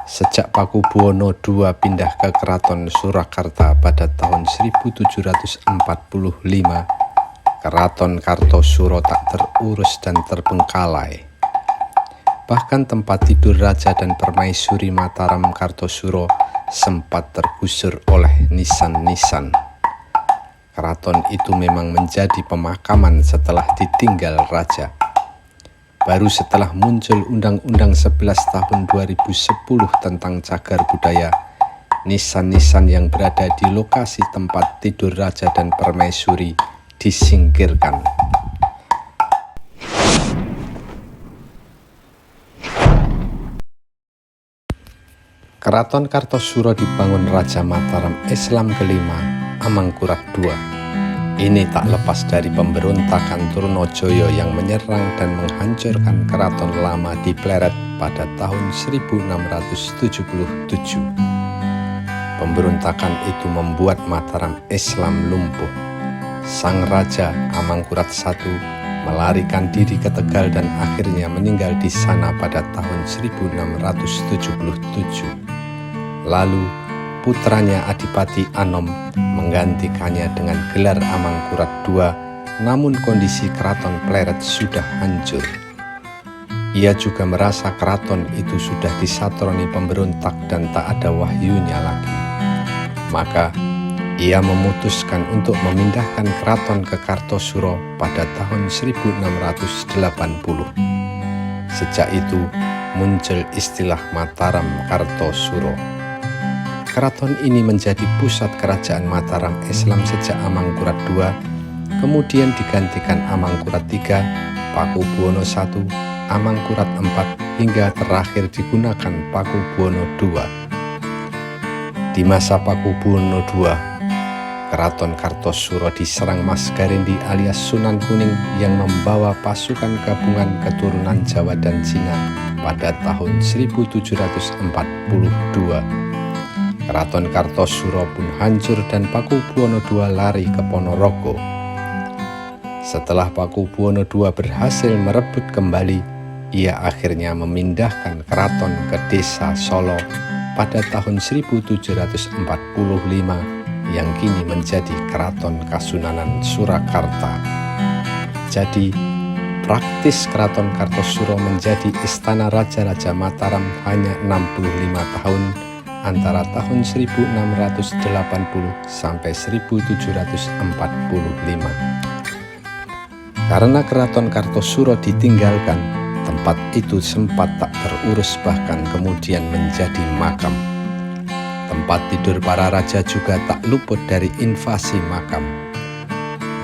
Sejak Pakubuwono II pindah ke Keraton Surakarta pada tahun 1745, Keraton Kartosuro tak terurus dan terbengkalai. Bahkan tempat tidur Raja dan Permaisuri Mataram Kartosuro sempat tergusur oleh nisan-nisan. Keraton itu memang menjadi pemakaman setelah ditinggal Raja. Baru setelah muncul Undang-Undang 11 tahun 2010 tentang cagar budaya, nisan-nisan yang berada di lokasi tempat tidur Raja dan Permaisuri disingkirkan. Keraton Kartosuro dibangun Raja Mataram Islam kelima, Amangkurat II. Ini tak lepas dari pemberontakan Trunojoyo yang menyerang dan menghancurkan keraton lama di Pleret pada tahun 1677. Pemberontakan itu membuat Mataram Islam lumpuh. Sang Raja Amangkurat I melarikan diri ke Tegal dan akhirnya meninggal di sana pada tahun 1677. Lalu putranya Adipati Anom menggantikannya dengan gelar Amangkurat II, namun kondisi keraton Pleret sudah hancur. Ia juga merasa keraton itu sudah disatroni pemberontak dan tak ada wahyunya lagi. Maka ia memutuskan untuk memindahkan keraton ke Kartosuro pada tahun 1680. Sejak itu muncul istilah Mataram Kartosuro. Keraton ini menjadi pusat kerajaan Mataram Islam sejak Amangkurat II, kemudian digantikan Amangkurat III, Pakubuwono I, Amangkurat IV, hingga terakhir digunakan Pakubuwono II. Di masa Pakubuwono II, Keraton Kartosuro diserang Mas Garendi alias Sunan Kuning yang membawa pasukan gabungan keturunan Jawa dan Cina pada tahun 1742. Keraton Kartosuro pun hancur dan Pakubuwono II lari ke Ponorogo. Setelah Pakubuwono II berhasil merebut kembali, ia akhirnya memindahkan keraton ke Desa Solo pada tahun 1745 yang kini menjadi Keraton Kasunanan Surakarta. Jadi, praktis Keraton Kartosuro menjadi istana Raja-Raja Mataram hanya 65 tahun antara tahun 1680 sampai 1745. Karena Keraton Kartosuro ditinggalkan, tempat itu sempat tak terurus bahkan kemudian menjadi makam. Tempat tidur para raja juga tak luput dari invasi makam.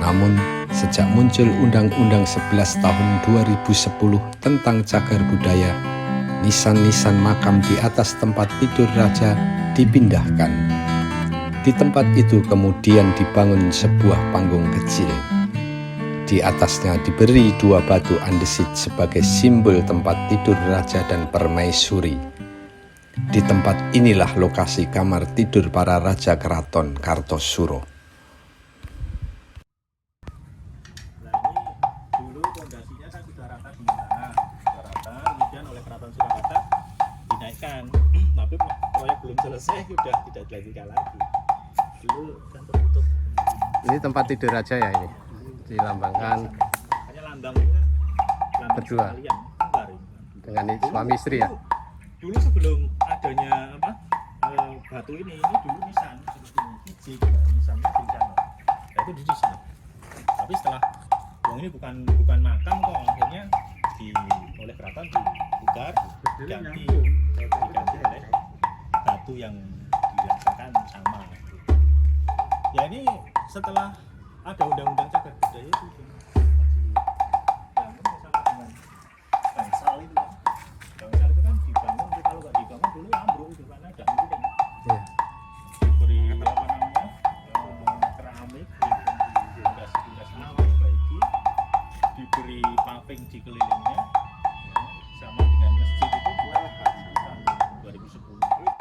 Namun, sejak muncul Undang-Undang 11 tahun 2010 tentang cagar budaya, nisan-nisan makam di atas tempat tidur raja dipindahkan. Di tempat itu kemudian dibangun sebuah panggung kecil. Di atasnya diberi 2 batu andesit sebagai simbol tempat tidur raja dan permaisuri. Di tempat inilah lokasi kamar tidur para raja Keraton Kartosuro. Tapi proyek belum selesai, sudah tidak dilanjutkan lagi. Dulu kan tertutup. Ini tempat tidur raja ya ini, dilambangkan Hanya lambang itu kan lambang berdua sekalian, baru. dengan suami istri ya. Dulu sebelum adanya batu ini dulu nisan seperti ini, biji nisannya di sana. Nah, itu di sini. Tapi setelah yang ini bukan makam kok, akhirnya oleh keraton dibuka, diganti oleh batu yang dirasakan sama. Ya ini setelah ada undang-undang cagar budaya itu dibangun bersama dengan bangsal itu kan. Bangsal itu kan dibangun, kalau nggak dibangun dulu ambruk itu karena ada mungkin. Diberi apa namanya keramik, pondasi-pondasi diperbaiki, diberi paving di kelilingnya, sama dengan masjid itu buat tahun 2010.